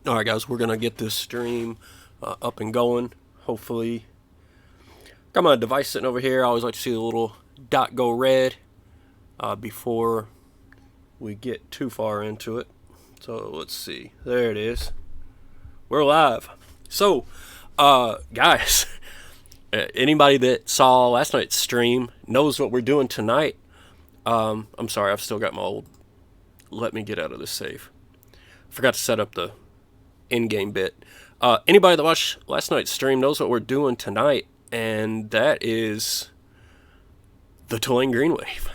Alright guys, we're gonna get this stream up and going, hopefully. Got my device sitting over here. I always like to see the little dot go red before we get too far into it. So let's see, there it is. We're live. So, guys, anybody that saw last night's stream knows what we're doing tonight. I'm sorry, I've still got my old, let me get out of this save. Forgot to set up the in-game bit. Anybody that watched last night's stream knows what we're doing tonight, and that is the Tulane Green Wave.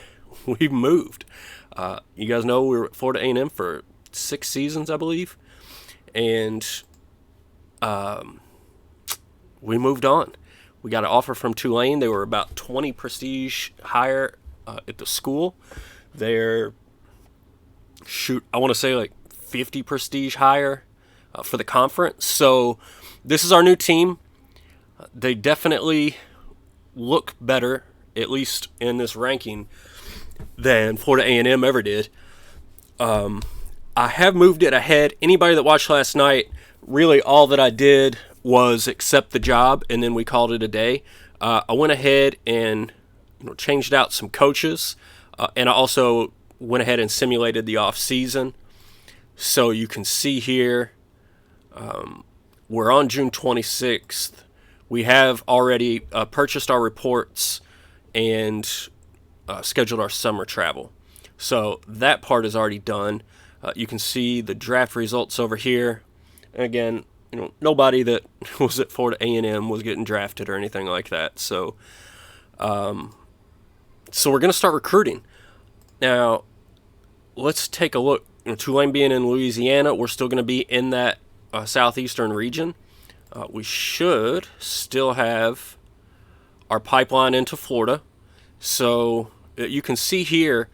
We've moved. You guys know we were at Florida A&M for 6 seasons, I believe, and we moved on. We got an offer from Tulane. They were about 20 prestige higher at the school. They're, I want to say like 50 prestige higher for the conference. So this is our new team. They definitely look better, at least in this ranking, than Florida A&M ever did. I have moved it ahead. Anybody that watched last night, really all that I did was accept the job, and then we called it a day. I went ahead and changed out some coaches, and I also went ahead and simulated the off season. So you can see here, we're on June 26th. We have already purchased our reports and scheduled our summer travel. So that part is already done. You can see the draft results over here. And again, nobody that was at Florida A&M was getting drafted or anything like that. So we're going to start recruiting. Now, let's take a look. Tulane being in Louisiana, we're still going to be in that southeastern region. We should still have our pipeline into Florida. So you can see here,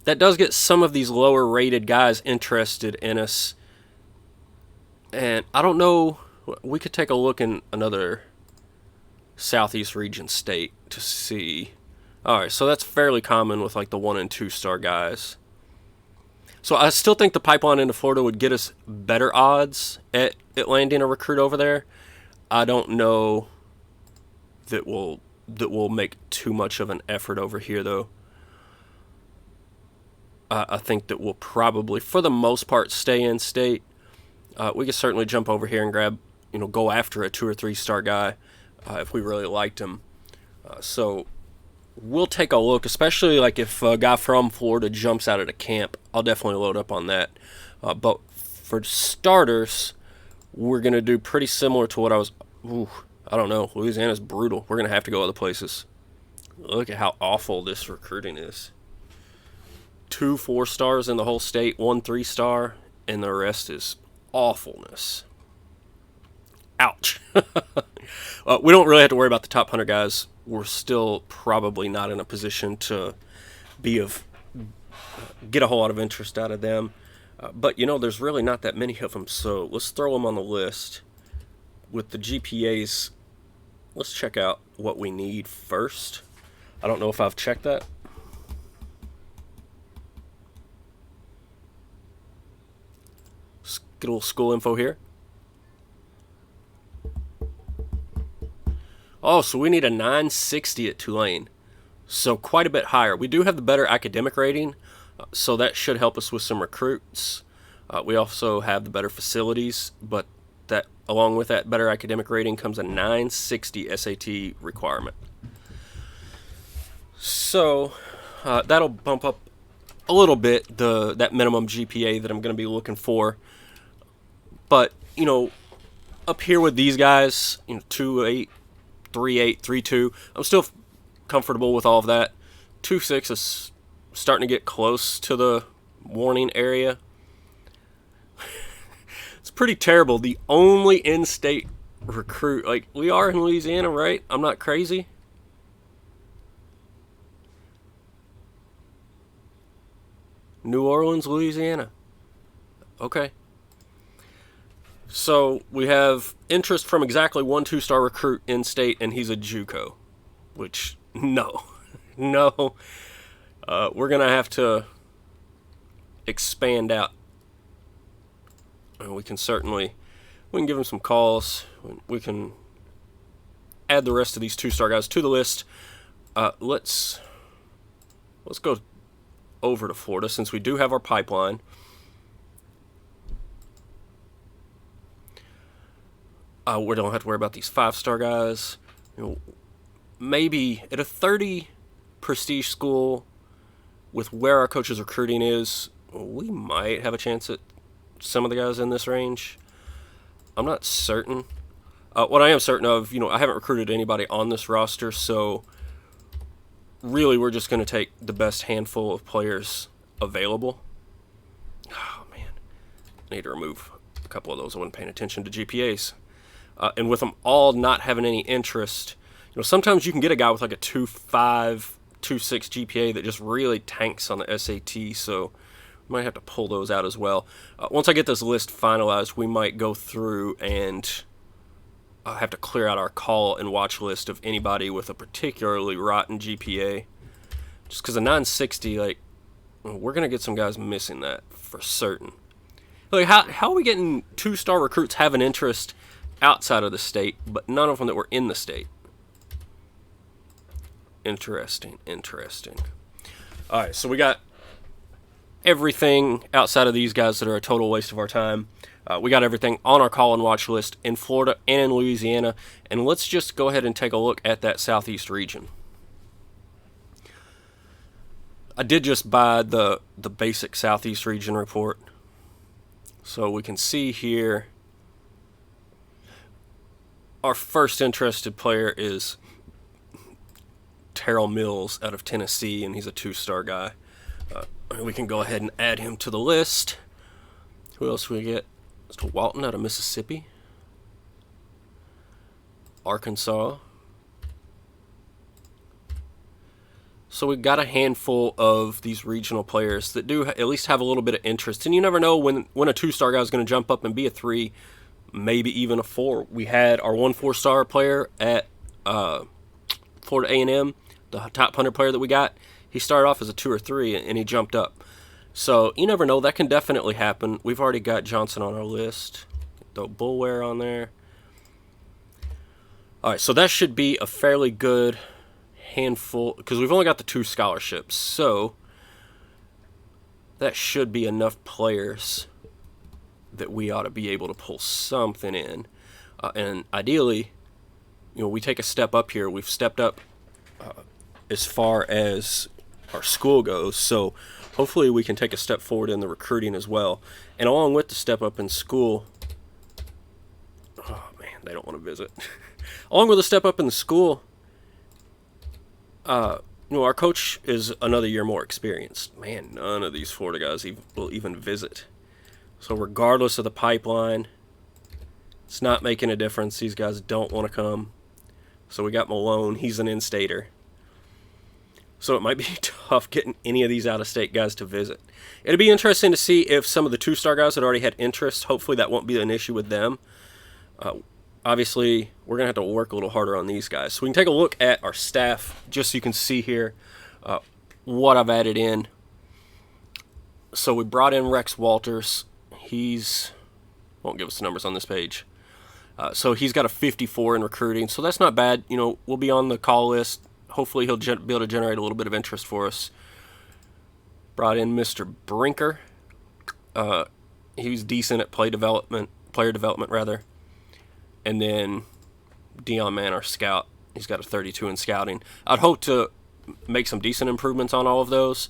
that does get some of these lower rated guys interested in us. And I don't know, we could take a look in another southeast region state to see. Alright, so that's fairly common with like the 1 and 2 star guys. So I still think the pipeline into Florida would get us better odds at landing a recruit over there. I don't know that we'll make too much of an effort over here, though. I think that we'll probably, for the most part, stay in state. We could certainly jump over here and grab, go after a 2 or 3 star guy if we really liked him. So we'll take a look, especially like if a guy from Florida jumps out at a camp. I'll definitely load up on that. But for starters, we're going to do pretty similar to what I was... I don't know. Louisiana's brutal. We're going to have to go other places. Look at how awful this recruiting is. 2 4 stars in the whole state, 1 3 star, and the rest is awfulness. Ouch. We don't really have to worry about the top 100 guys. We're still probably not in a position to get a whole lot of interest out of them. But, there's really not that many of them, so let's throw them on the list. With the GPAs, let's check out what we need first. I don't know if I've checked that. Let's get a little school info here. Oh, so we need a 960 at Tulane. So quite a bit higher. We do have the better academic rating, so that should help us with some recruits. We also have the better facilities, but that along with that better academic rating comes a 960 SAT requirement. So that'll bump up a little bit that minimum GPA that I'm going to be looking for. But, up here with these guys, 2.8, 3.8, 3.2, I'm still comfortable with all of that. 2.6 is starting to get close to the warning area. It's pretty terrible. The only in-state recruit, we are in Louisiana, right? I'm not crazy. New Orleans, Louisiana. Okay. So we have interest from exactly 1 2 star recruit in state, and he's a JUCO, which no. We're gonna have to expand out we can give them some calls. We can add the rest of these 2-star guys to the list. Let's go over to Florida since we do have our pipeline. We don't have to worry about these 5-star guys. Maybe at a 30 prestige school with where our coach's recruiting is, we might have a chance at some of the guys in this range. I'm not certain. What I am certain of, I haven't recruited anybody on this roster, so really we're just going to take the best handful of players available. Oh, man. I need to remove a couple of those. I wasn't paying attention to GPAs. And with them all not having any interest, sometimes you can get a guy with like a 2.5, 2.6 GPA that just really tanks on the SAT, so we might have to pull those out as well. Once I get this list finalized, we might go through and have to clear out our call and watch list of anybody with a particularly rotten GPA. Just because a 960, we're going to get some guys missing that for certain. How are we getting 2-star recruits have an interest outside of the state, but none of them that were in the state? Interesting. All right, so we got everything outside of these guys that are a total waste of our time. We got everything on our call and watch list in Florida and in Louisiana, and let's just go ahead and take a look at that Southeast region. I did just buy the basic Southeast region report, so we can see here our first interested player is Terrell Mills out of Tennessee, and he's a 2-star guy. We can go ahead and add him to the list. Who else we get? Mr. Walton out of Mississippi. Arkansas. So we've got a handful of these regional players that do at least have a little bit of interest. And you never know when a 2-star guy is going to jump up and be a 3, maybe even a 4. We had our 1 4-star player at Florida A&M, the top 100 player that we got. He started off as a 2 or 3, and he jumped up. So you never know. That can definitely happen. We've already got Johnson on our list. Throw Bullware on there. All right, so that should be a fairly good handful, because we've only got the 2 scholarships. So that should be enough players that we ought to be able to pull something in. And ideally, we take a step up here. We've stepped up as far as our school goes, so hopefully we can take a step forward in the recruiting as well. And along with the step up in school, oh man, they don't want to visit. Along with the step up in the school, our coach is another year more experienced. Man, none of these Florida guys will even visit. So regardless of the pipeline, it's not making a difference. These guys don't want to come. So we got Malone. He's an in-stater. So it might be tough getting any of these out-of-state guys to visit. It'll be interesting to see if some of the 2-star guys that already had interest, hopefully that won't be an issue with them. Obviously, we're going to have to work a little harder on these guys. So we can take a look at our staff, just so you can see here what I've added in. So we brought in Rex Walters. Won't give us the numbers on this page. So he's got a 54 in recruiting, so that's not bad. We'll be on the call list. Hopefully he'll be able to generate a little bit of interest for us. Brought in Mr. Brinker. He was decent at player development rather. And then Dion Mann, our scout, he's got a 32 in scouting. I'd hope to make some decent improvements on all of those,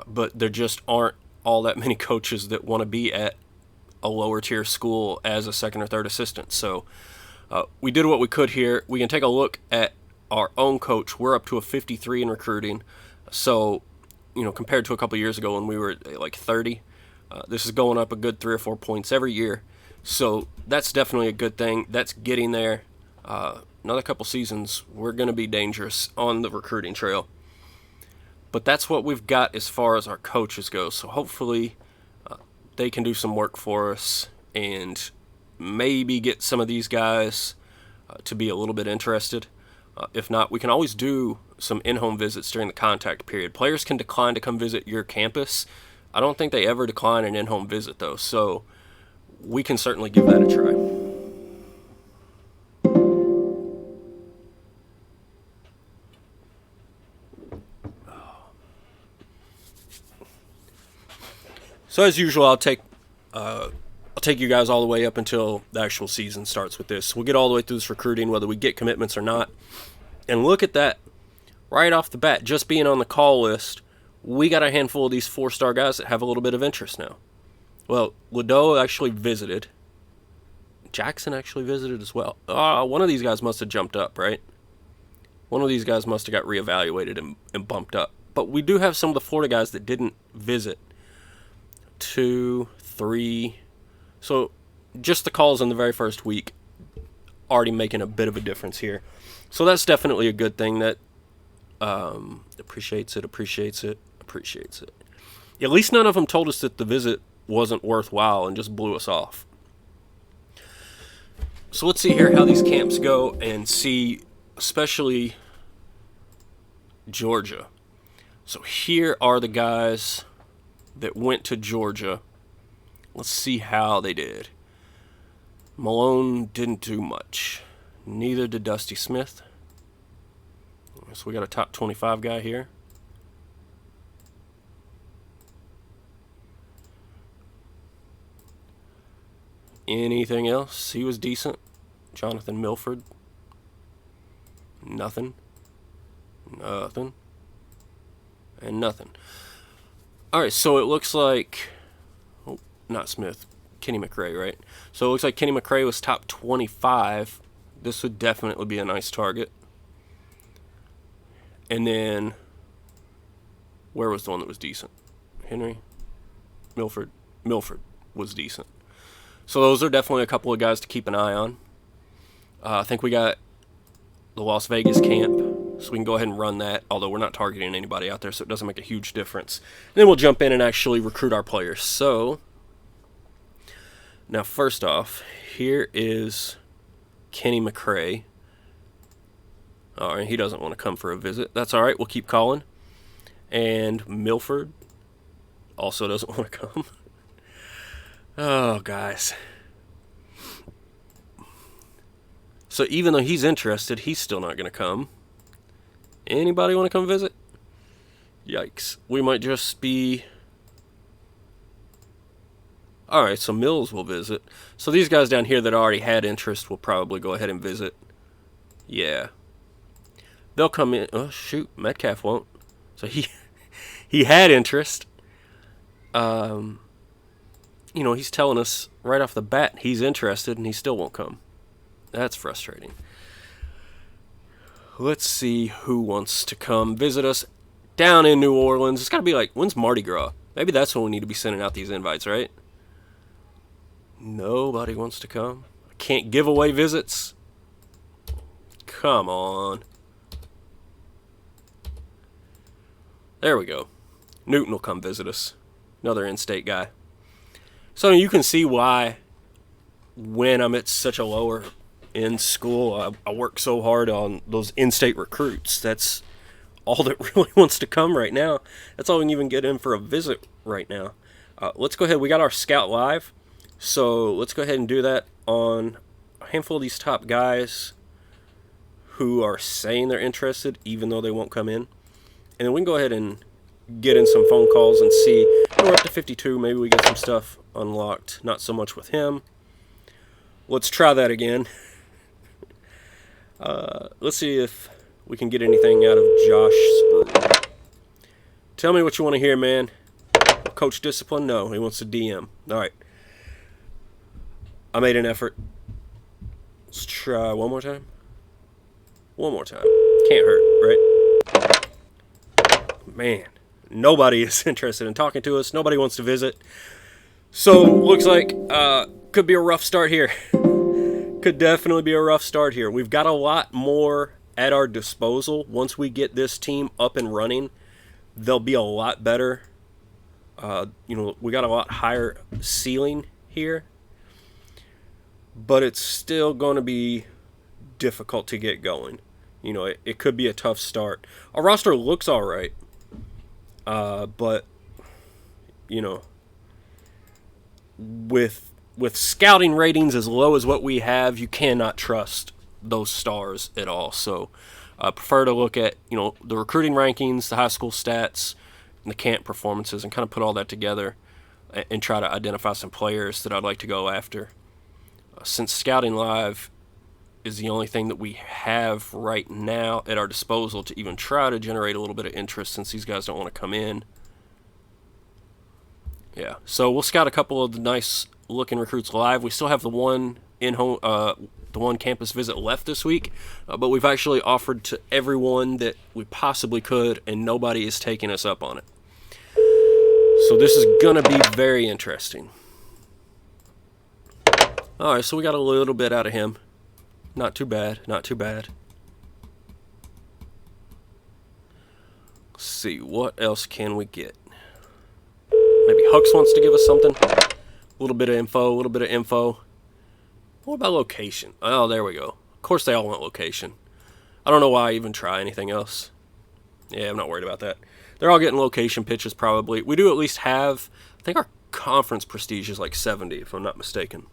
but there just aren't all that many coaches that want to be at a lower tier school as a second or third assistant. So we did what we could here. We can take a look at our own coach. We're up to a 53 in recruiting. So, compared to a couple years ago when we were at like 30, this is going up a good 3 or 4 points every year. So that's definitely a good thing. That's getting there. Another couple seasons, we're going to be dangerous on the recruiting trail. But that's what we've got as far as our coaches go. So hopefully they can do some work for us and maybe get some of these guys to be a little bit interested. If not, we can always do some in-home visits during the contact period. Players can decline to come visit your campus. I don't think they ever decline an in-home visit, though. So we can certainly give that a try. So as usual, I'll take you guys all the way up until the actual season starts with this. We'll get all the way through this recruiting, whether we get commitments or not. And look at that. Right off the bat, just being on the call list, we got a handful of these 4-star guys that have a little bit of interest now. Well, Ladeau actually visited. Jackson actually visited as well. One of these guys must have jumped up, right? One of these guys must have got reevaluated and bumped up. But we do have some of the Florida guys that didn't visit. 2, 3. So just the calls in the very first week already making a bit of a difference here. So that's definitely a good thing. That appreciates it. At least none of them told us that the visit wasn't worthwhile and just blew us off. So let's see here how these camps go and see, especially Georgia. So here are the guys that went to Georgia. Let's see how they did. Malone didn't do much. Neither did Dusty Smith. So we got a top 25 guy here. Anything else? He was decent. Jonathan Milford. Nothing. And nothing. Alright, so it looks like... Oh, not Smith. Kenny McRae, right? So it looks like Kenny McRae was top 25. This would definitely be a nice target. And then... where was the one that was decent? Henry? Milford was decent. So those are definitely a couple of guys to keep an eye on. I think we got the Las Vegas camp, so we can go ahead and run that, although we're not targeting anybody out there, so it doesn't make a huge difference. And then we'll jump in and actually recruit our players. So, now first off, here is Kenny McRae. All right, he doesn't want to come for a visit. That's all right, we'll keep calling. And Milford also doesn't want to come. Oh, guys. So even though he's interested, he's still not going to come. Anybody want to come visit? Yikes. We might just be... Alright, so Mills will visit. So these guys down here that already had interest will probably go ahead and visit. Yeah. They'll come in... Oh, shoot. Metcalf won't. So he had interest. You know, he's telling us right off the bat he's interested and he still won't come. That's frustrating. Let's see who wants to come visit us down in New Orleans. It's got to be like, when's Mardi Gras? Maybe that's when we need to be sending out these invites, right? Nobody wants to come. I can't give away visits. Come on. There we go. Newton will come visit us. Another in-state guy. So you can see why when I'm at such a lower end school, I work so hard on those in-state recruits. That's all that really wants to come right now. That's all we can even get in for a visit right now. Let's go ahead. We got our scout live. So let's go ahead and do that on a handful of these top guys who are saying they're interested, even though they won't come in. And then we can go ahead and get in some phone calls and see. We're up to 52. Maybe we get some stuff unlocked. Not so much with him. Let's try that again. Let's see if we can get anything out of Josh Spruill. Tell me what you want to hear, man. Coach discipline? No, he wants to DM. Alright. I made an effort. Let's try one more time. One more time. Can't hurt, right? Man. Nobody is interested in talking to us. Nobody wants to visit. So, looks like could be a rough start here. Could definitely be a rough start here. We've got a lot more at our disposal. Once we get this team up and running, they'll be a lot better. You know, we got a lot higher ceiling here. But it's still going to be difficult to get going. You know, it could be a tough start. Our roster looks all right. But, you know, with with scouting ratings as low as what we have, you cannot trust those stars at all. So I prefer to look at, the recruiting rankings, the high school stats, and the camp performances, and kind of put all that together and try to identify some players that I'd like to go after. Since Scouting Live is the only thing that we have right now at our disposal to even try to generate a little bit of interest, since these guys don't want to come in. Yeah, so we'll scout a couple of the nice looking recruits live. We still have the one the one campus visit left this week, but we've actually offered to everyone that we possibly could, and nobody is taking us up on it. So this is gonna be very interesting. All right, so we got a little bit out of him. Not too bad, not too bad. Let's see, what else can we get? Maybe Hux wants to give us something. A little bit of info. What about location? Oh, there we go. Of course they all want location. I don't know why I even try anything else. Yeah, I'm not worried about that. They're all getting location pitches probably. We do at least have, I think our conference prestige is like 70, if I'm not mistaken.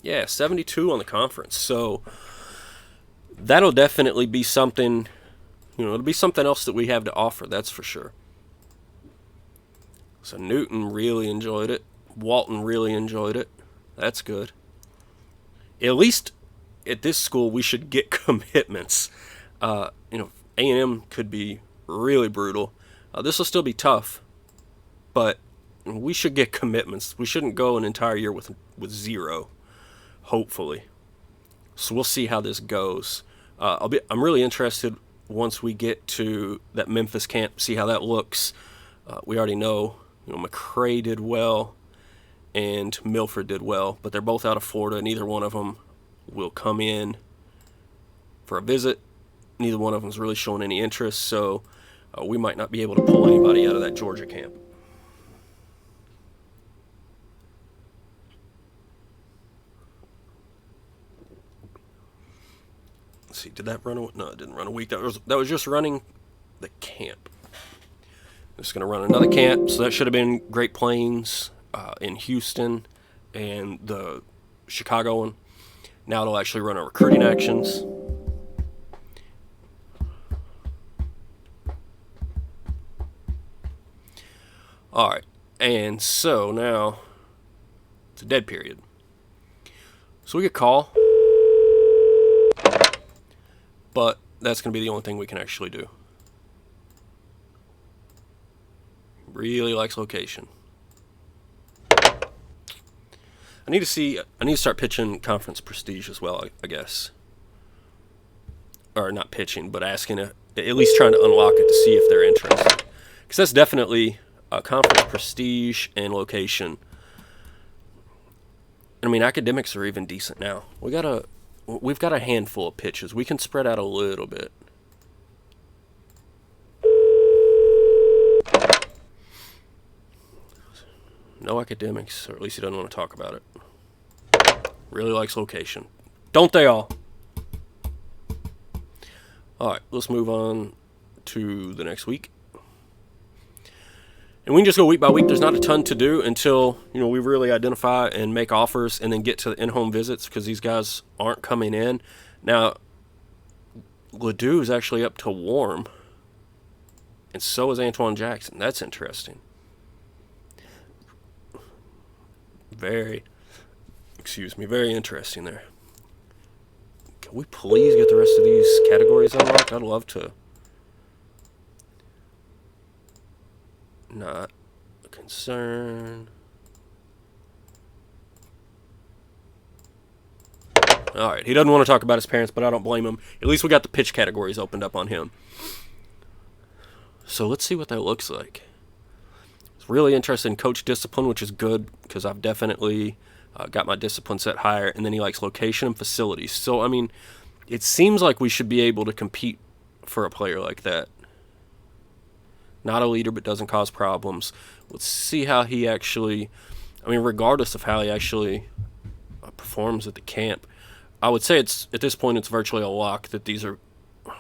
Yeah, 72 on the conference. So that'll definitely be something, it'll be something else that we have to offer, that's for sure. So Newton really enjoyed it. Walton really enjoyed it. That's good. At least at this school, we should get commitments. A&M could be really brutal. This will still be tough, but we should get commitments. We shouldn't go an entire year with zero, hopefully. So we'll see how this goes. I'm really interested once we get to that Memphis camp, see how that looks. We already know, McCray did well and Milford did well, but they're both out of Florida. Neither one of them will come in for a visit. Neither one of them is really showing any interest, so we might not be able to pull anybody out of that Georgia camp. Let's see, did that run a... No, it didn't run a week. That was just running the camp. It's going to run another camp, so that should have been Great Plains in Houston and the Chicago one. Now it'll actually run our recruiting actions. Alright, and so now it's a dead period. So we could call, but that's going to be the only thing we can actually do. Really likes location. I need to start pitching conference prestige as well, I guess. Or not pitching, but asking, at least trying to unlock it to see if they're interested. Because that's definitely conference prestige and location. I mean, academics are even decent now. We've got a handful of pitches. We can spread out a little bit. No academics, or at least he doesn't want to talk about it. Really likes location. Don't they all? Alright, let's move on to the next week. And we can just go week by week. There's not a ton to do until, we really identify and make offers and then get to the in-home visits, because these guys aren't coming in. Now, Ladue is actually up to warm. And so is Antoine Jackson. That's interesting. Very interesting there. Can we please get the rest of these categories unlocked? I'd love to. Not a concern. Alright, he doesn't want to talk about his parents, but I don't blame him. At least we got the pitch categories opened up on him. So let's see what that looks like. It's really interested in coach discipline, which is good, because I've definitely got my discipline set higher. And then he likes location and facilities. So, I mean, it seems like we should be able to compete for a player like that. Not a leader, but doesn't cause problems. Let's see how he actually, regardless of how he actually performs at the camp, I would say at this point it's virtually a lock that they're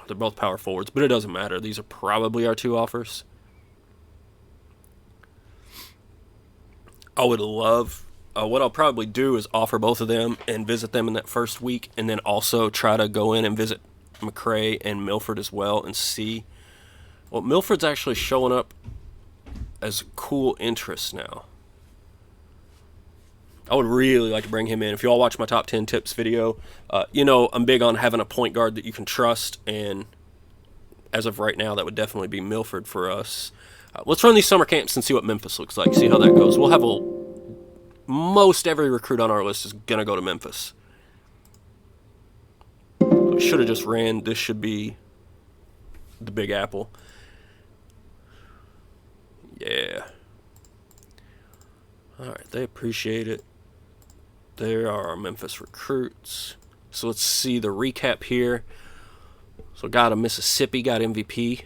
both power forwards, but it doesn't matter. These are probably our two offers. I would love What I'll probably do is offer both of them and visit them in that first week, and then also try to go in and visit McRae and Milford as well and see. Well, Milford's actually showing up as cool interest now. I would really like to bring him in. If you all watch my top 10 tips video, you know I'm big on having a point guard that you can trust, and as of right now, that would definitely be Milford for us. Let's run these summer camps and see what Memphis looks like, see how that goes. We'll have most every recruit on our list is going to go to Memphis. I should have just ran. This should be the Big Apple. Yeah. Alright, they appreciate it. There are our Memphis recruits. So let's see the recap here. So got a Mississippi, got MVP.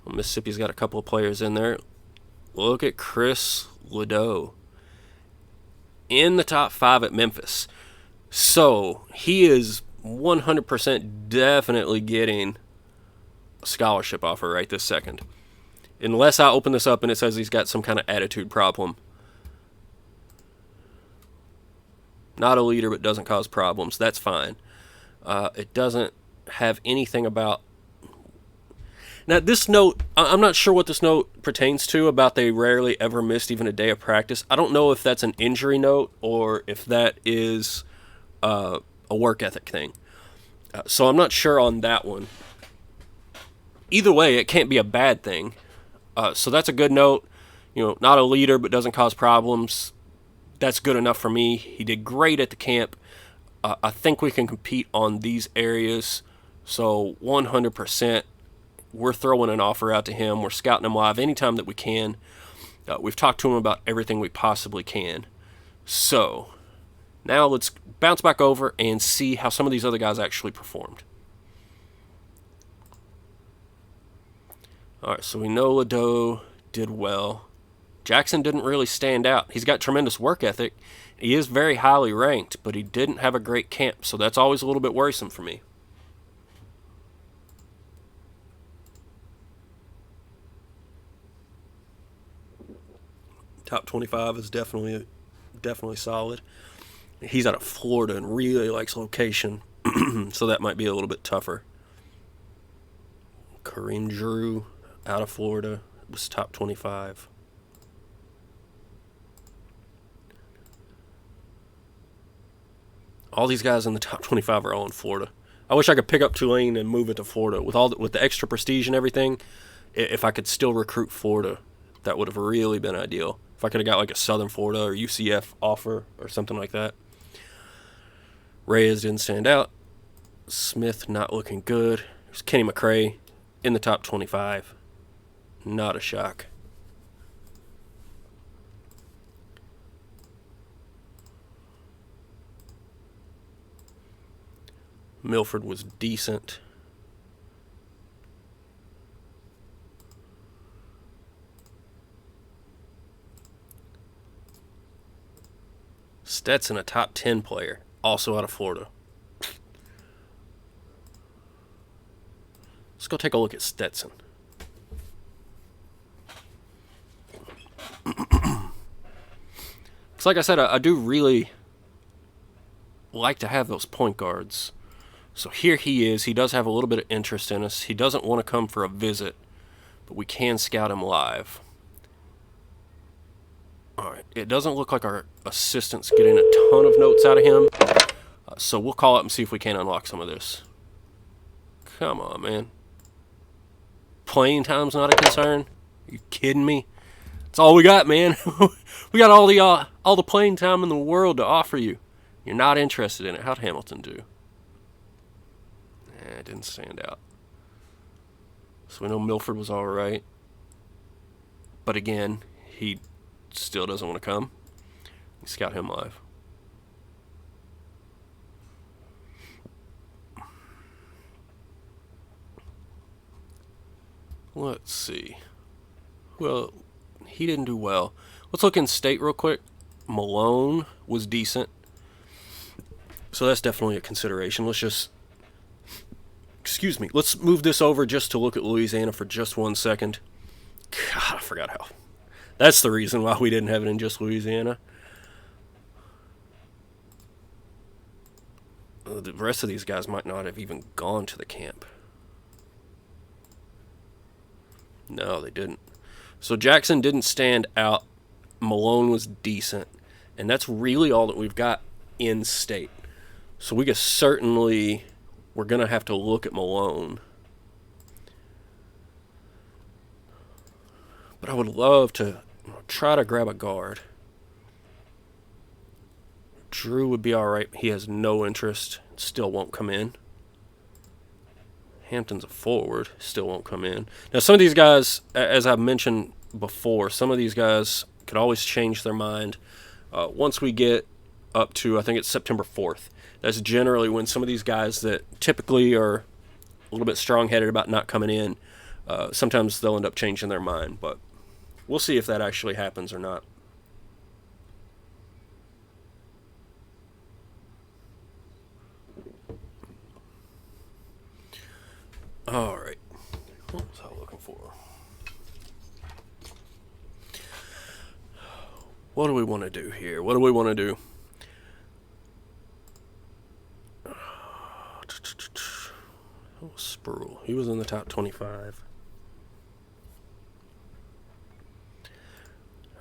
Well, Mississippi's got a couple of players in there. Look at Chris Ledoux in the top 5 at Memphis. So he is 100% definitely getting a scholarship offer right this second. Unless I open this up and it says he's got some kind of attitude problem. Not a leader, but doesn't cause problems. That's fine. It doesn't have anything about... Now, this note, I'm not sure what this note pertains to about they rarely ever missed even a day of practice. I don't know if that's an injury note or if that is a work ethic thing. So I'm not sure on that one. Either way, it can't be a bad thing. So that's a good note. You know, not a leader, but doesn't cause problems. That's good enough for me. He did great at the camp. I think we can compete on these areas. So 100%, we're throwing an offer out to him. We're scouting him live anytime that we can. We've talked to him about everything we possibly can. So now let's bounce back over and see how some of these other guys actually performed. All right, so we know Ledoux did well. Jackson didn't really stand out. He's got tremendous work ethic. He is very highly ranked, but he didn't have a great camp, so that's always a little bit worrisome for me. Top 25 is definitely solid. He's out of Florida and really likes location, so that might be a little bit tougher. Kareem Drew, out of Florida, was top 25. All these guys in the top 25 are all in Florida. I wish I could pick up Tulane and move it to Florida. With the extra prestige and everything, if I could still recruit Florida, that would have really been ideal. If I could have got like a Southern Florida or UCF offer or something like that. Reyes didn't stand out. Smith not looking good. There's Kenny McRae in the top 25. Not a shock. Milford was decent. Stetson, a top 10 player, also out of Florida. Let's go take a look at Stetson. It's like I said, I do really like to have those point guards. So here he is. He does have a little bit of interest in us. He doesn't want to come for a visit, but we can scout him live. All right. It doesn't look like our assistant's getting a ton of notes out of him. So we'll call up and see if we can unlock some of this. Come on, man. Playing time's not a concern? Are you kidding me? That's all we got, man. We got all the playing time in the world to offer you. You're not interested in it. How'd Hamilton do? It didn't stand out. So we know Milford was all right. But again, he still doesn't want to come. We scout him live. Let's see. Well, he didn't do well. Let's look in state real quick. Malone was decent. So that's definitely a consideration. Let's move this over just to look at Louisiana for just 1 second. God, I forgot how That's the reason why we didn't have it in just Louisiana. The rest of these guys might not have even gone to the camp. No, they didn't. So Jackson didn't stand out. Malone was decent. And that's really all that we've got in state. So we could certainly... We're going to have to look at Malone. But I would love to try to grab a guard. Drew would be alright. He has no interest. Still won't come in. Hampton's a forward. Still won't come in. Now, some of these guys, as I've mentioned before, some of these guys could always change their mind. Once we get up to, I think it's September 4th. That's generally when some of these guys that typically are a little bit strong-headed about not coming in, sometimes they'll end up changing their mind. But we'll see if that actually happens or not. All right. What was I looking for? What do we want to do here? What do we want to do? Oh, Spruill. He was in the top 25.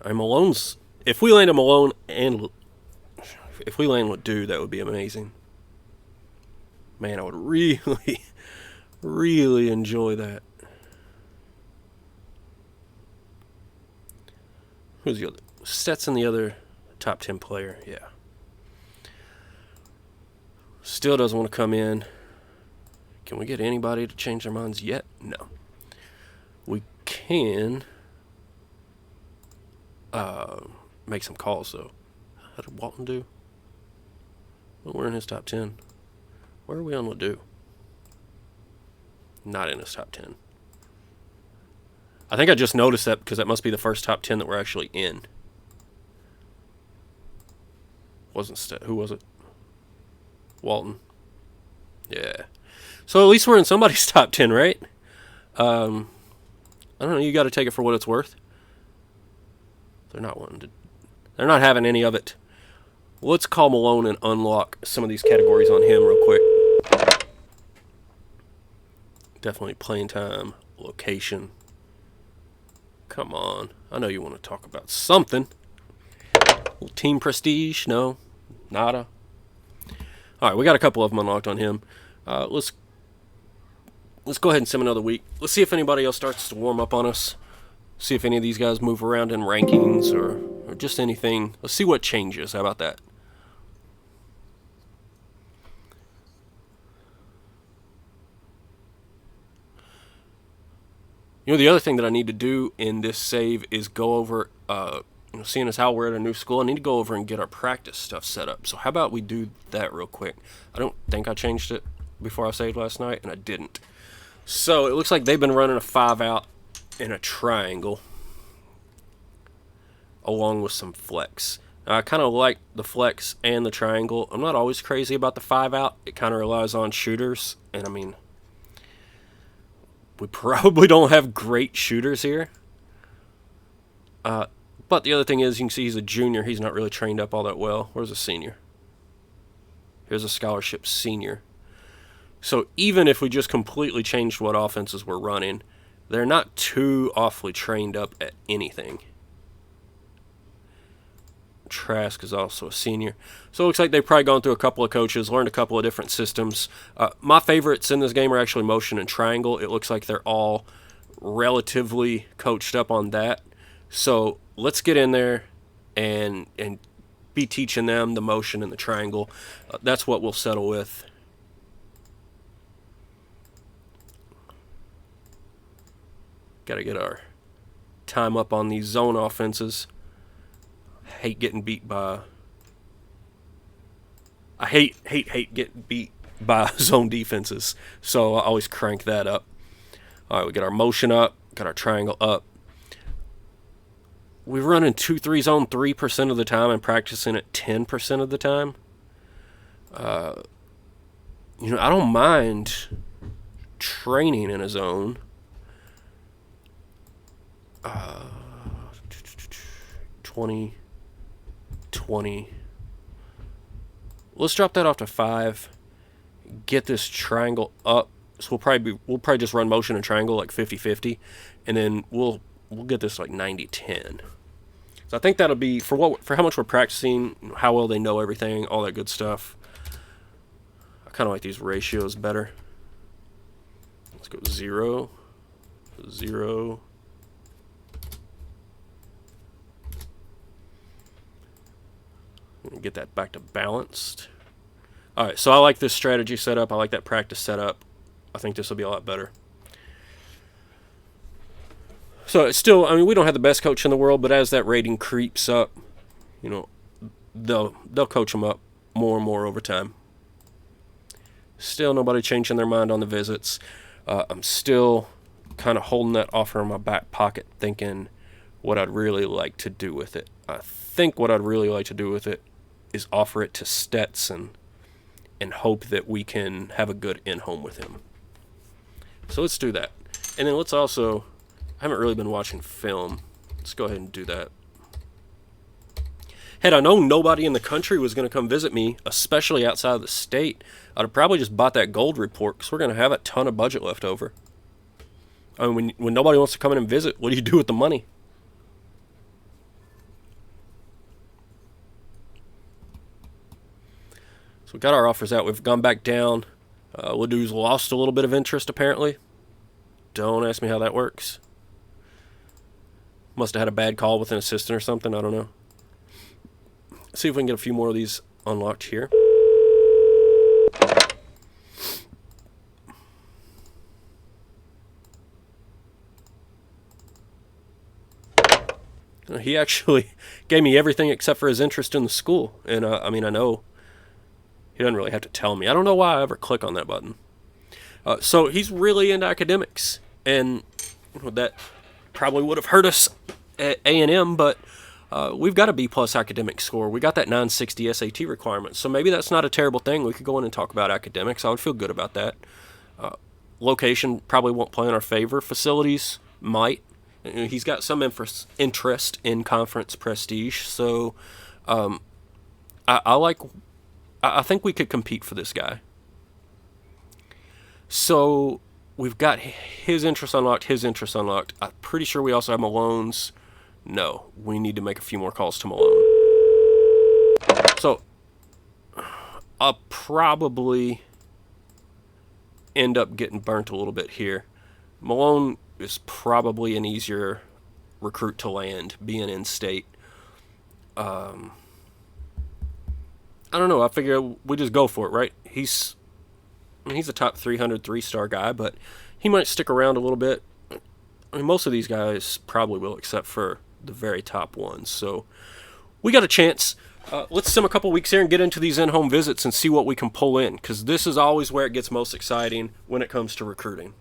Malone's... If we land a Malone and... If we land Ledoux, that would be amazing. Man, I would really... really enjoy that. Who's the other? Stetson, the other top 10 player. Yeah. Still doesn't want to come in. Can we get anybody to change their minds yet? No. We can make some calls, though. How did Walton do? Well, we're in his top 10. Where are we on Ledoux? Not in his top 10. I think I just noticed that because that must be the first top 10 that we're actually in. Who was it? Walton. Yeah. So at least we're in somebody's top 10, right? I don't know. You got to take it for what it's worth. They're not wanting to. They're not having any of it. Let's call Malone and unlock some of these categories on him real quick. Definitely playing time, location. Come on. I know you want to talk about something. Little team prestige? No. Nada. Alright, we got a couple of them unlocked on him. Let's go ahead and sim another week. Let's see if anybody else starts to warm up on us. See if any of these guys move around in rankings or just anything. Let's see what changes. How about that? You know, the other thing that I need to do in this save is go over, seeing as how we're at a new school, I need to go over and get our practice stuff set up. So how about we do that real quick? I don't think I changed it before I saved last night, and I didn't. So it looks like they've been running a 5-out in a triangle along with some flex. Now, I kind of like the flex and the triangle. I'm not always crazy about the 5-out. It kind of relies on shooters, and I mean... We probably don't have great shooters here. But the other thing is, you can see he's a junior. He's not really trained up all that well. Where's a senior? Here's a scholarship senior. So even if we just completely changed what offenses we're running, they're not too awfully trained up at anything. Trask is also a senior. So it looks like they've probably gone through a couple of coaches, learned a couple of different systems. My favorites in this game are actually motion and triangle. It looks like they're all relatively coached up on that. So let's get in there and be teaching them the motion and the triangle. That's what we'll settle with. Got to get our time up on these zone offenses. Hate getting beat by... I hate getting beat by zone defenses. So I always crank that up. Alright, we got our motion up. Got our triangle up. We're running 2-3 zone 3% of the time and practicing it 10% of the time. I don't mind training in a zone. 20, 20. Let's drop that off to 5. Get this triangle up. So we'll probably just run motion and triangle like 50-50, and then we'll get this like 90-10. So I think that'll be for how much we're practicing, how well they know everything, all that good stuff. I kind of like these ratios better. Let's go 0, 0. Get that back to balanced. All right, so I like this strategy setup. I like that practice setup. I think this will be a lot better. So it's still, I mean, we don't have the best coach in the world, but as that rating creeps up, you know, they'll coach them up more and more over time. Still nobody changing their mind on the visits. I'm still kind of holding that offer in my back pocket, thinking what I'd really like to do with it. I think what I'd really like to do with it is offer it to Stetson and hope that we can have a good in-home with him. So let's do that. And then let's also, I haven't really been watching film. Let's go ahead and do that. Had I known nobody in the country was going to come visit me, especially outside of the state, I'd have probably just bought that gold report because we're going to have a ton of budget left over. I mean, when nobody wants to come in and visit, what do you do with the money? So we got our offers out. We've gone back down. Ladou's lost a little bit of interest, apparently. Don't ask me how that works. Must have had a bad call with an assistant or something. I don't know. Let's see if we can get a few more of these unlocked here. He actually gave me everything except for his interest in the school. And, I mean, I know he doesn't really have to tell me. I don't know why I ever click on that button. So he's really into academics. And that probably would have hurt us at A&M, but we've got a B+ academic score. We got that 960 SAT requirement. So maybe that's not a terrible thing. We could go in and talk about academics. I would feel good about that. Location probably won't play in our favor. Facilities might. He's got some interest in conference prestige. So I think we could compete for this guy. So we've got his interest unlocked. I'm pretty sure we also have Malone's. No, we need to make a few more calls to Malone. So I'll probably end up getting burnt a little bit here. Malone is probably an easier recruit to land, being in state. I don't know. I figure we just go for it, right? He's a top 300 3-star guy, but he might stick around a little bit. I mean, most of these guys probably will, except for the very top ones. So we got a chance. Let's sim a couple weeks here and get into these in-home visits and see what we can pull in, because this is always where it gets most exciting when it comes to recruiting.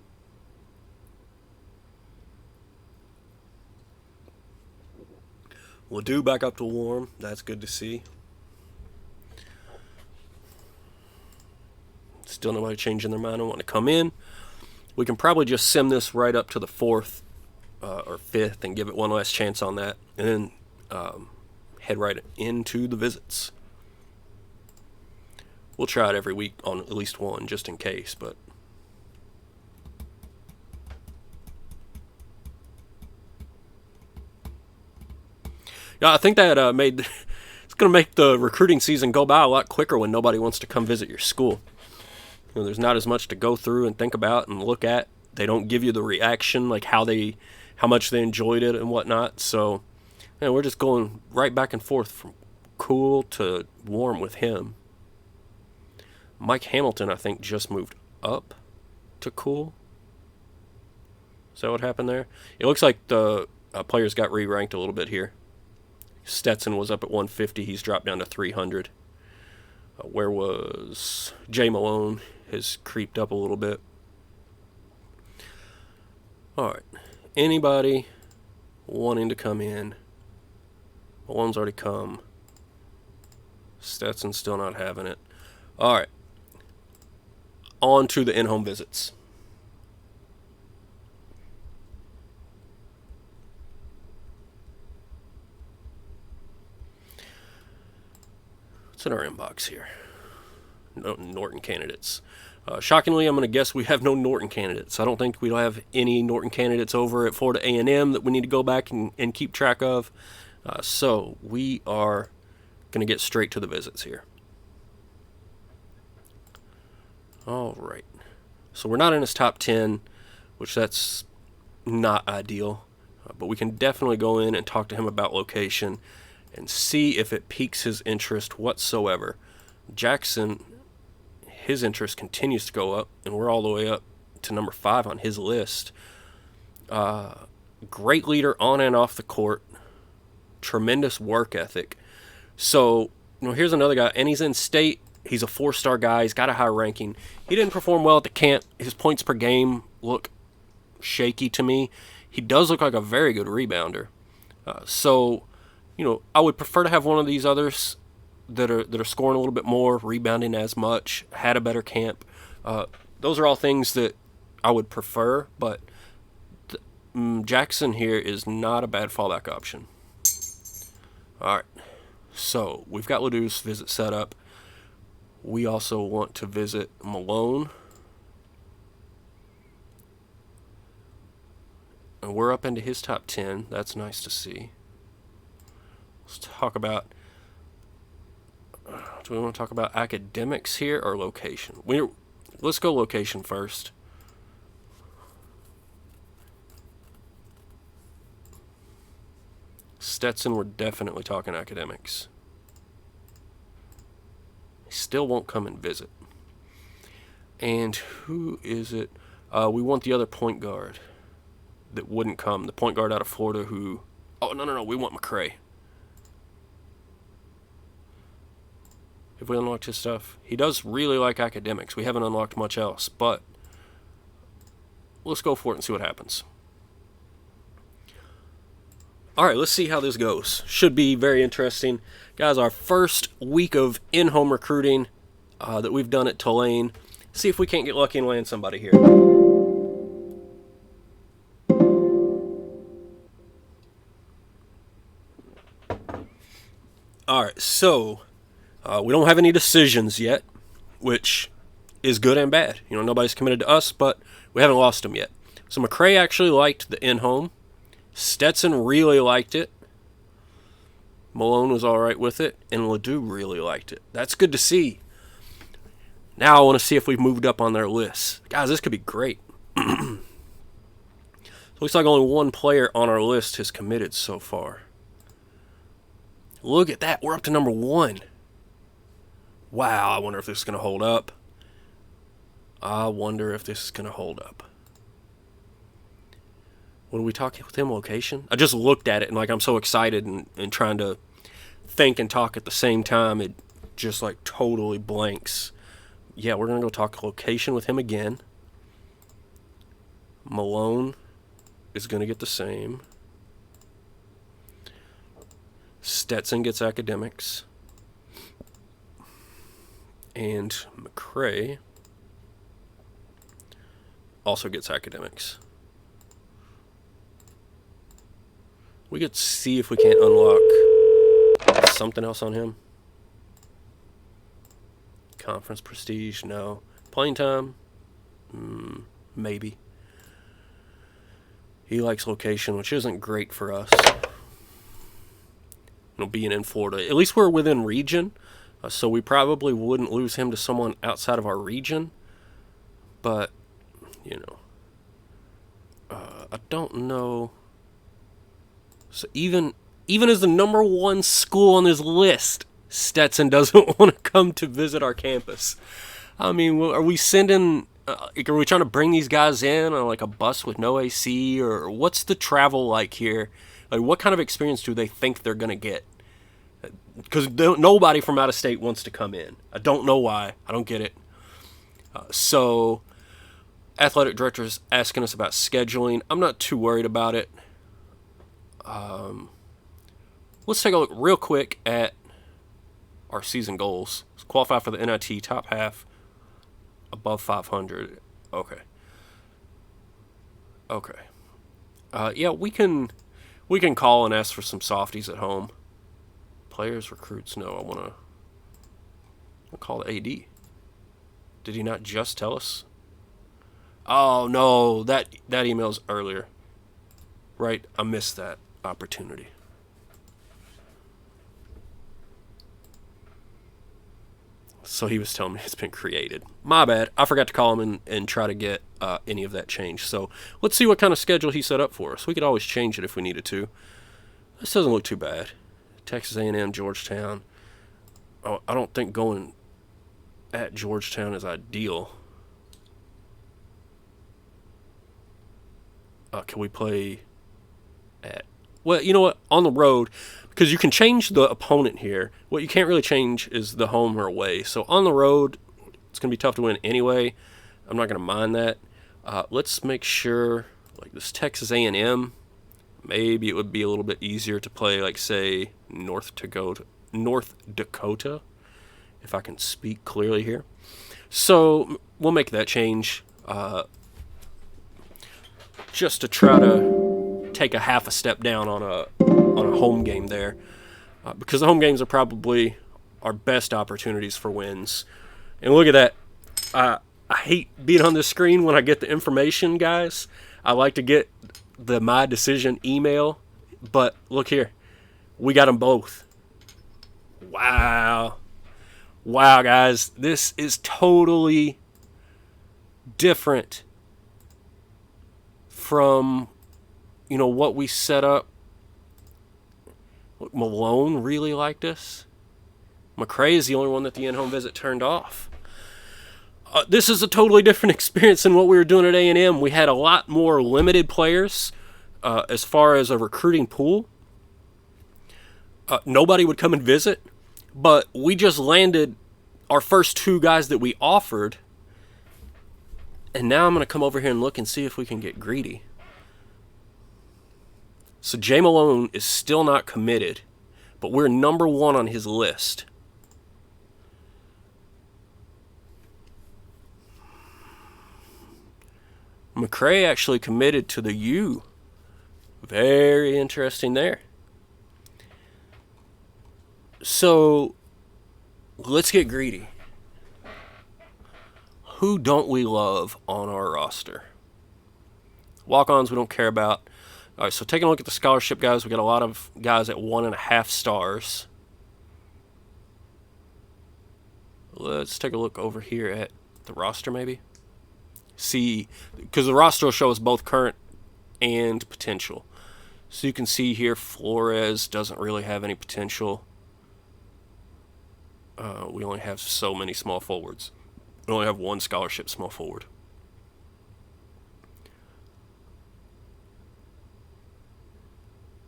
Ladou back up to warm. That's good to see. Still nobody changing their mind and wanting to come in. We can probably just sim this right up to the 4th or 5th and give it one last chance on that, and then head right into the visits. We'll try it every week on at least one, just in case, but yeah, I think that it's going to make the recruiting season go by a lot quicker when nobody wants to come visit your school. You know, there's not as much to go through and think about and look at. They don't give you the reaction, like how much they enjoyed it and whatnot. So, you know, we're just going right back and forth from cool to warm with him. Mike Hamilton, I think, just moved up to cool. Is that what happened there? It looks like the players got re-ranked a little bit here. Stetson was up at 150. He's dropped down to 300. Where was Jay Malone? Has creeped up a little bit. All right. Anybody wanting to come in? Malone's already come. Stetson's still not having it. All right. On to the in-home visits. What's in our inbox here? No Norton candidates. Shockingly, I'm going to guess we have no Norton candidates. I don't think we'll have any Norton candidates over at Florida A&M that we need to go back and keep track of. So we are going to get straight to the visits here. All right. So we're not in his top 10, which that's not ideal. But we can definitely go in and talk to him about location and see if it piques his interest whatsoever. Jackson, his interest continues to go up, and we're all the way up to number 5 on his list. Great leader on and off the court. Tremendous work ethic. So, here's another guy, and he's in state. He's a 4-star guy. He's got a high ranking. He didn't perform well at the camp. His points per game look shaky to me. He does look like a very good rebounder. So, I would prefer to have one of these others that are scoring a little bit more, rebounding as much, had a better camp. Those are all things that I would prefer, but Jackson here is not a bad fallback option. All right, so we've got Ledou's visit set up. We also want to visit Malone. And we're up into his top 10. That's nice to see. Let's talk about... do we want to talk about academics here or location? Let's go location first. Stetson, we're definitely talking academics. He still won't come and visit. And who is it? We want the other point guard that wouldn't come. The point guard out of Florida who... Oh, no. We want McCray. Have we unlocked his stuff? He does really like academics. We haven't unlocked much else, but let's go for it and see what happens. All right, let's see how this goes. Should be very interesting. Guys, our first week of in-home recruiting that we've done at Tulane. See if we can't get lucky and land somebody here. All right, so we don't have any decisions yet, which is good and bad. Nobody's committed to us, but we haven't lost them yet. So McCray actually liked the in-home. Stetson really liked it. Malone was all right with it, and Ledou really liked it. That's good to see. Now I want to see if we've moved up on their list. Guys, this could be great. Looks like only one player on our list has committed so far. Look at that. We're up to number 1. Wow, I wonder if this is going to hold up. When we talk with him location? I just looked at it and I'm so excited and trying to think and talk at the same time. It just totally blanks. Yeah, we're going to go talk location with him again. Malone is going to get the same. Stetson gets academics. And McCray also gets academics. We could see if we can't unlock something else on him. Conference prestige, no. Playing time, maybe. He likes location, which isn't great for us. Being in Florida. At least we're within region, so we probably wouldn't lose him to someone outside of our region. But, I don't know. So even as the number 1 school on this list, Stetson doesn't want to come to visit our campus. I mean, are we sending... are we trying to bring these guys in on a bus with no AC? Or what's the travel like here? What kind of experience do they think they're going to get? Because nobody from out of state wants to come in. I don't know why. I don't get it. So, athletic director is asking us about scheduling. I'm not too worried about it. Let's take a look real quick at our season goals. Let's qualify for the NIT top half, above 500. Okay. Yeah, we can call and ask for some softies at home. Players, recruits, no. I want to I'll call the AD. Did he not just tell us? Oh no, that email's earlier. Right, I missed that opportunity. So he was telling me it's been created. My bad. I forgot to call him and try to get any of that changed. So let's see what kind of schedule he set up for us. We could always change it if we needed to. This doesn't look too bad. Texas A&M, Georgetown. Oh, I don't think going at Georgetown is ideal. Can we play at... Well, you know what? On the road... Because you can change the opponent here. What you can't really change is the home or away. So on the road, it's going to be tough to win anyway. I'm not going to mind that. Let's make sure, like this Texas A&M, maybe it would be a little bit easier to play, like, say, North Dakota, if I can speak clearly here. So we'll make that change just to try to take a half a step down on a home game there, because the home games are probably our best opportunities for wins. And look at that. I hate being on the screen when I get the information, guys. I like to get the My Decision email, but look here. We got them both. Wow. Wow, guys. This is totally different from, what we set up. Look, Malone really liked us. McCray is the only one that the in-home visit turned off. This is a totally different experience than what we were doing at A&M. We had a lot more limited players as far as a recruiting pool. Nobody would come and visit, but we just landed our first two guys that we offered, and now I'm going to come over here and look and see if we can get greedy. So Jay Malone is still not committed, but we're number 1 on his list. McCray actually committed to the U. Very interesting there. So let's get greedy. Who don't we love on our roster? Walk-ons we don't care about. All right, so taking a look at the scholarship guys, we got a lot of guys at 1.5 stars. Let's take a look over here at the roster, maybe. See, because the roster will show us both current and potential. So you can see here, Flores doesn't really have any potential. We only have so many small forwards. We only have 1 scholarship small forward.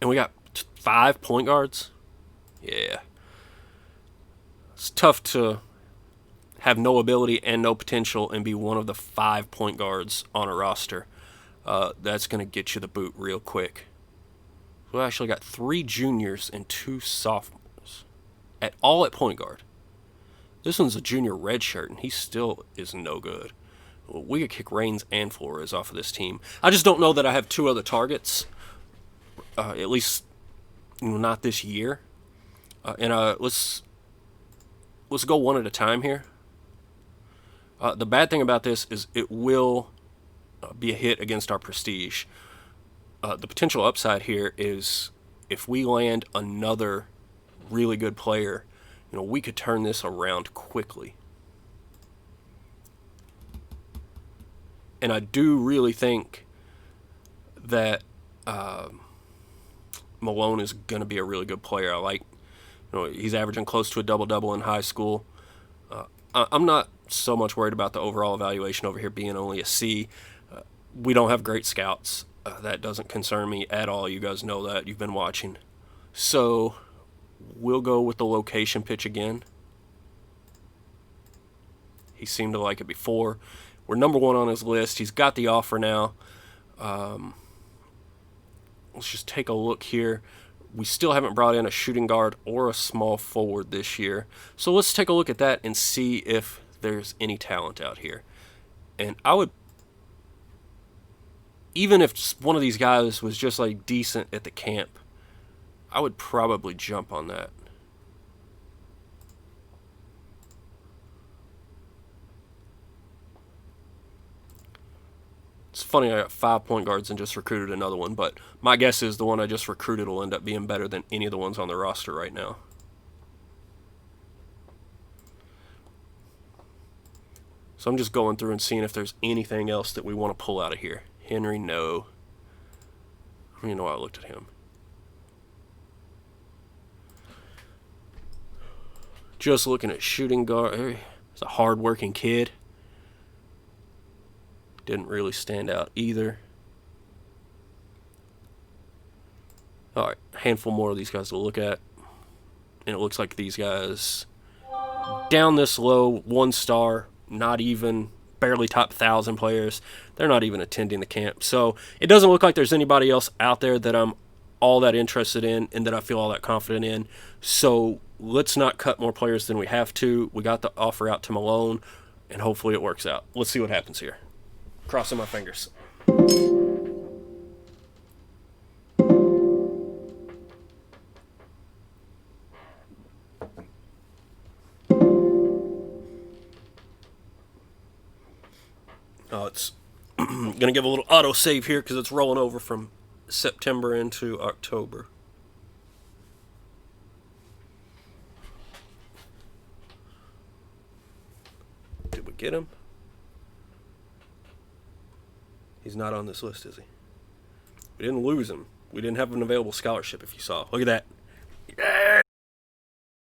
And we got 5 point guards? Yeah. It's tough to have no ability and no potential and be one of the 5 point guards on a roster. That's going to get you the boot real quick. We actually got 3 juniors and 2 sophomores. All at point guard. This one's a junior redshirt, and he still is no good. We could kick Reigns and Flores off of this team. I just don't know that I have 2 other targets. At least, not this year. And let's go one at a time here. The bad thing about this is it will be a hit against our prestige. The potential upside here is if we land another really good player, we could turn this around quickly. And I do really think that Malone is going to be a really good player. I like, he's averaging close to a double-double in high school. I'm not so much worried about the overall evaluation over here being only a C. We don't have great scouts. That doesn't concern me at all. You guys know that. You've been watching. So we'll go with the location pitch again. He seemed to like it before. We're number 1 on his list. He's got the offer now. Let's just take a look here. We still haven't brought in a shooting guard or a small forward this year. So let's take a look at that and see if there's any talent out here. And I would, even if one of these guys was just like decent at the camp, I would probably jump on that. funny, I got 5 point guards and just recruited another one, but my guess is the one I just recruited will end up being better than any of the ones on the roster right now. So I'm just going through and seeing if there's anything else that we want to pull out of here. Henry, no. I don't even know why I looked at him. Just looking at shooting guard. He's a hard-working kid. Didn't really stand out either. Alright, handful more of these guys to look at. And it looks like these guys down this low, 1 star, not even, barely top 1,000 players. They're not even attending the camp. So it doesn't look like there's anybody else out there that I'm all that interested in and that I feel all that confident in. So let's not cut more players than we have to. We got the offer out to Malone, and hopefully it works out. Let's see what happens here. Crossing my fingers. Oh, it's going to give a little auto save here because it's rolling over from September into October. Did we get him? He's not on this list, is he? We didn't lose him. We didn't have an available scholarship, if you saw. Look at that.